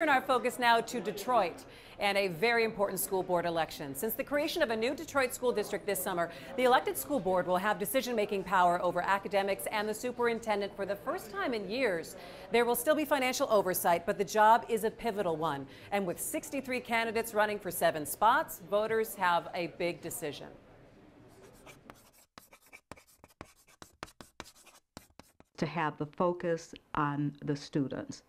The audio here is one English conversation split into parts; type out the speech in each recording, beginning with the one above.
Turn our focus now to Detroit and a very important school board election. Since the creation of a new Detroit school district this summer, the elected school board will have decision-making power over academics and the superintendent for the first time in years. There will still be financial oversight, but the job is a pivotal one. And with 63 candidates running for 7 spots, voters have a big decision. To have the focus on the students,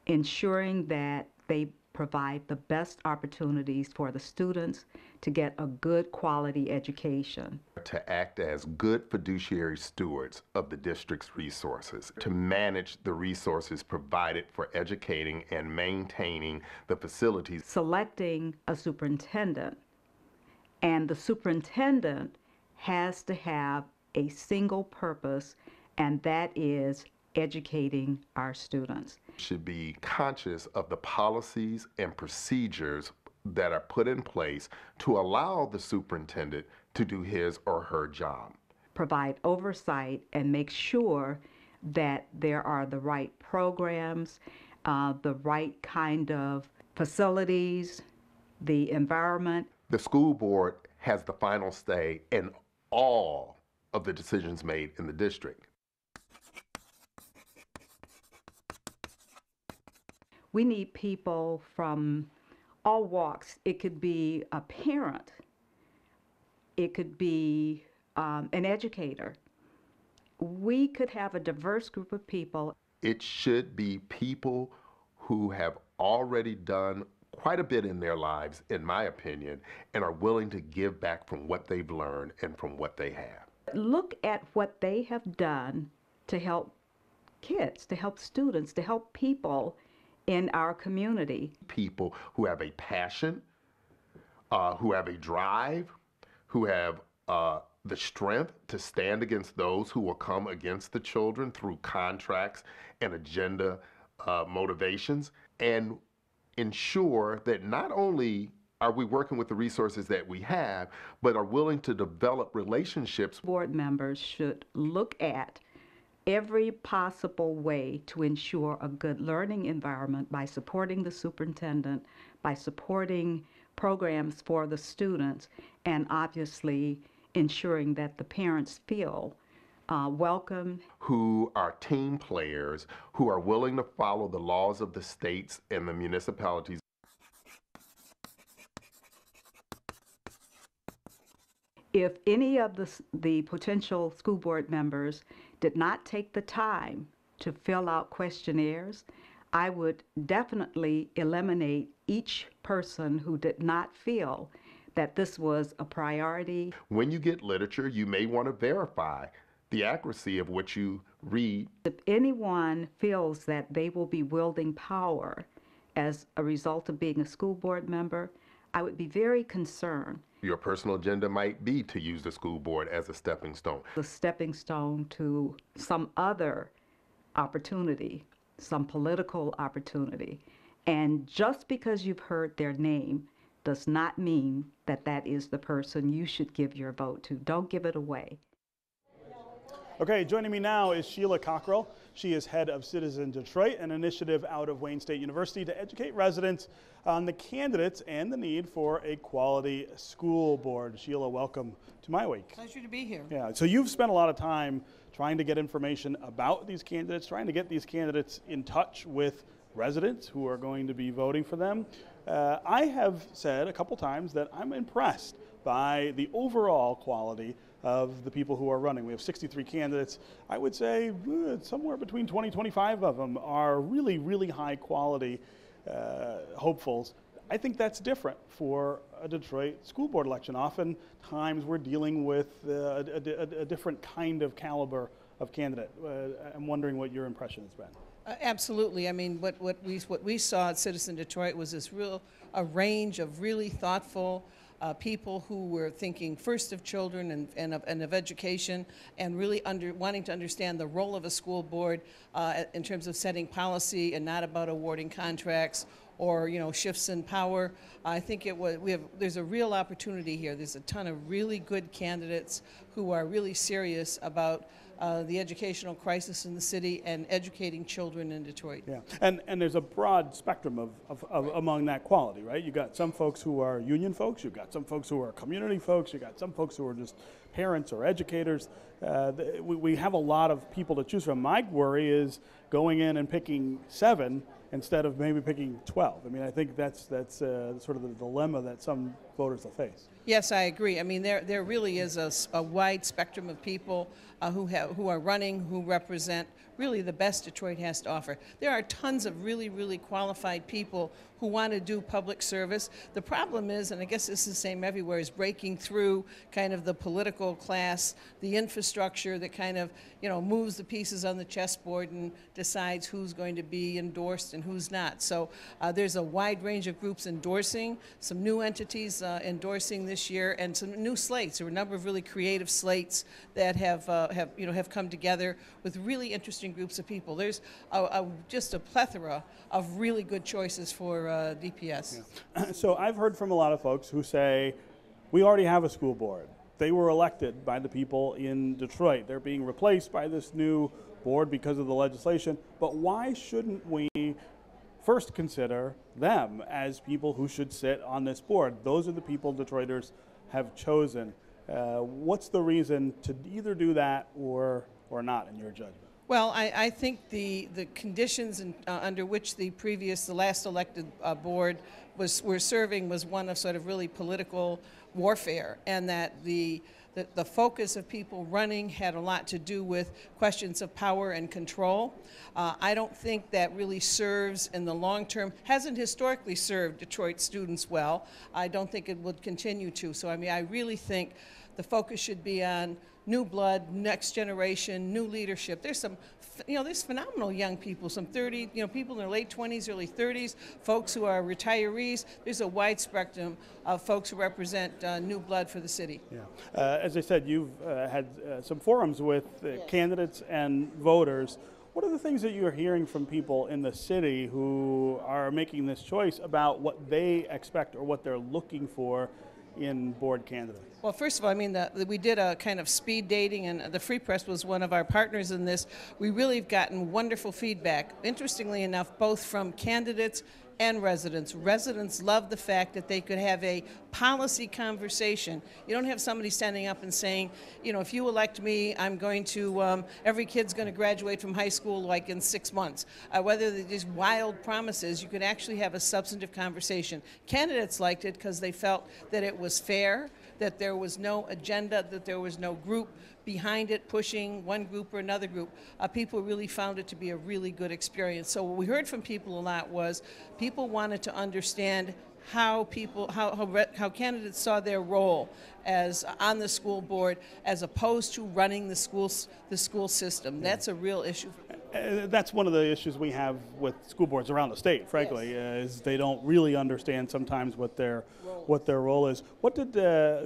ensuring that they provide the best opportunities for the students to get a good quality education. To act as good fiduciary stewards of the district's resources, to manage the resources provided for educating and maintaining the facilities. Selecting a superintendent, and the superintendent has to have a single purpose, and that is educating our students. Should be conscious of the policies and procedures that are put in place to allow the superintendent to do his or her job. Provide oversight and make sure that there are the right programs, the right kind of facilities, the environment. The school board has the final say in all of the decisions made in the district. We need people from all walks. It could be a parent. It could be an educator. We could have a diverse group of people. It should be people who have already done quite a bit in their lives, in my opinion, and are willing to give back from what they've learned and from what they have. Look at what they have done to help kids, to help students, to help people in our community. People who have a passion, who have a drive, who have the strength to stand against those who will come against the children through contracts and agenda motivations, and ensure that not only are we working with the resources that we have, but are willing to develop relationships. Board members should look at every possible way to ensure a good learning environment by supporting the superintendent, by supporting programs for the students, and obviously ensuring that the parents feel welcome. Who are team players, who are willing to follow the laws of the states and the municipalities. If any of the potential school board members did not take the time to fill out questionnaires, I would definitely eliminate each person who did not feel that this was a priority. When you get literature, you may want to verify the accuracy of what you read. If anyone feels that they will be wielding power as a result of being a school board member, I would be very concerned. Your personal agenda might be to use the school board as a stepping stone. The stepping stone to some other opportunity, some political opportunity. And just because you've heard their name does not mean that that is the person you should give your vote to. Don't give it away. Okay, joining me now is Sheila Cockrell. She is head of Citizen Detroit, an initiative out of Wayne State University to educate residents on the candidates and the need for a quality school board. Sheila, welcome to MiWeek. Pleasure to be here. Yeah, so you've spent a lot of time trying to get information about these candidates, trying to get these candidates in touch with residents who are going to be voting for them. I have said a couple times that I'm impressed by the overall quality of the people who are running. We have 63 candidates. I would say somewhere between 20, 25 of them are really, really high quality hopefuls. I think that's different for a Detroit school board election. Oftentimes we're dealing with a different kind of caliber of candidate. I'm wondering what your impression has been. Absolutely. I mean, what we saw at Citizen Detroit was a range of really thoughtful people who were thinking first of children and of education, and really wanting to understand the role of a school board in terms of setting policy and not about awarding contracts or shifts in power. I think there's a real opportunity here. There's a ton of really good candidates who are really serious about the educational crisis in the city and educating children in Detroit. Yeah, and there's a broad spectrum of among that quality, right? You got some folks who are union folks, you've got some folks who are community folks, you got some folks who are just parents or educators. We have a lot of people to choose from. My worry is going in and picking 7 instead of maybe picking 12. I mean, I think that's sort of the dilemma that some voters will face. Yes, I agree. I mean, there really is a wide spectrum of people who are running, who represent really the best Detroit has to offer. There are tons of really, really qualified people who want to do public service. The problem is, and I guess this is the same everywhere, is breaking through kind of the political class, the infrastructure that kind of, moves the pieces on the chessboard and decides who's going to be endorsed and who's not. So there's a wide range of groups endorsing, some new entities endorsing this year, and some new slates. There were a number of really creative slates that have come together with really interesting groups of people. There's just a plethora of really good choices for DPS. Yeah. So I've heard from a lot of folks who say, we already have a school board. They were elected by the people in Detroit. They're being replaced by this new board because of the legislation. But why shouldn't we first consider them as people who should sit on this board? Those are the people Detroiters have chosen. What's the reason to either do that or not, in your judgment? Well, I think the conditions under which the last elected board were serving was one of sort of really political warfare, and that the focus of people running had a lot to do with questions of power and control. I don't think that really serves in the long term, hasn't historically served Detroit students well. I don't think it would continue to. So, I mean, I really think the focus should be on new blood, next generation, new leadership. There's there's phenomenal young people, some 30, people in their late 20s, early 30s, folks who are retirees. There's a wide spectrum of folks who represent new blood for the city. Yeah. As I said, you've had some forums with candidates and voters. What are the things that you're hearing from people in the city who are making this choice about what they expect or what they're looking for in board candidates? Well, first of all, I mean, we did a kind of speed dating, and the Free Press was one of our partners in this. We really have gotten wonderful feedback, interestingly enough, both from candidates and residents. Residents love the fact that they could have a policy conversation. You don't have somebody standing up and saying, if you elect me, I'm going to, every kid's going to graduate from high school like in 6 months. Whether they're just wild promises, you could actually have a substantive conversation. Candidates liked it because they felt that it was fair, that there was no agenda, that there was no group behind it pushing one group or another group. People really found it to be a really good experience. So what we heard from people a lot was people wanted to understand how candidates saw their role as on the school board as opposed to running the school system. That's a real issue. That's one of the issues we have with school boards around the state, frankly, is they don't really understand sometimes what their role is. What did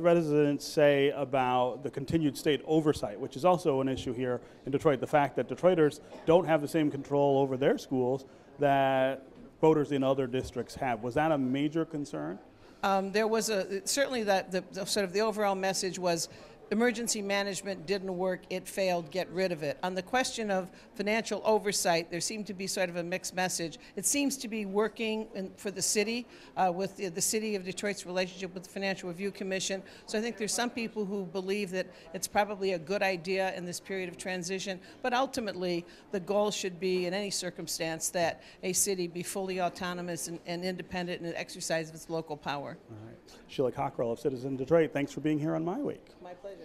residents say about the continued state oversight, which is also an issue here in Detroit, the fact that Detroiters don't have the same control over their schools that voters in other districts have? Was that a major concern? There was certainly the sort of the overall message was emergency management didn't work, it failed, get rid of it. On the question of financial oversight, there seemed to be sort of a mixed message. It seems to be working for the city, with the city of Detroit's relationship with the Financial Review Commission. So I think there's some people who believe that it's probably a good idea in this period of transition, but ultimately the goal should be in any circumstance that a city be fully autonomous and independent in the exercise of its local power. All right. Sheila Cockrell of Citizen Detroit, thanks for being here on MiWeek. My pleasure.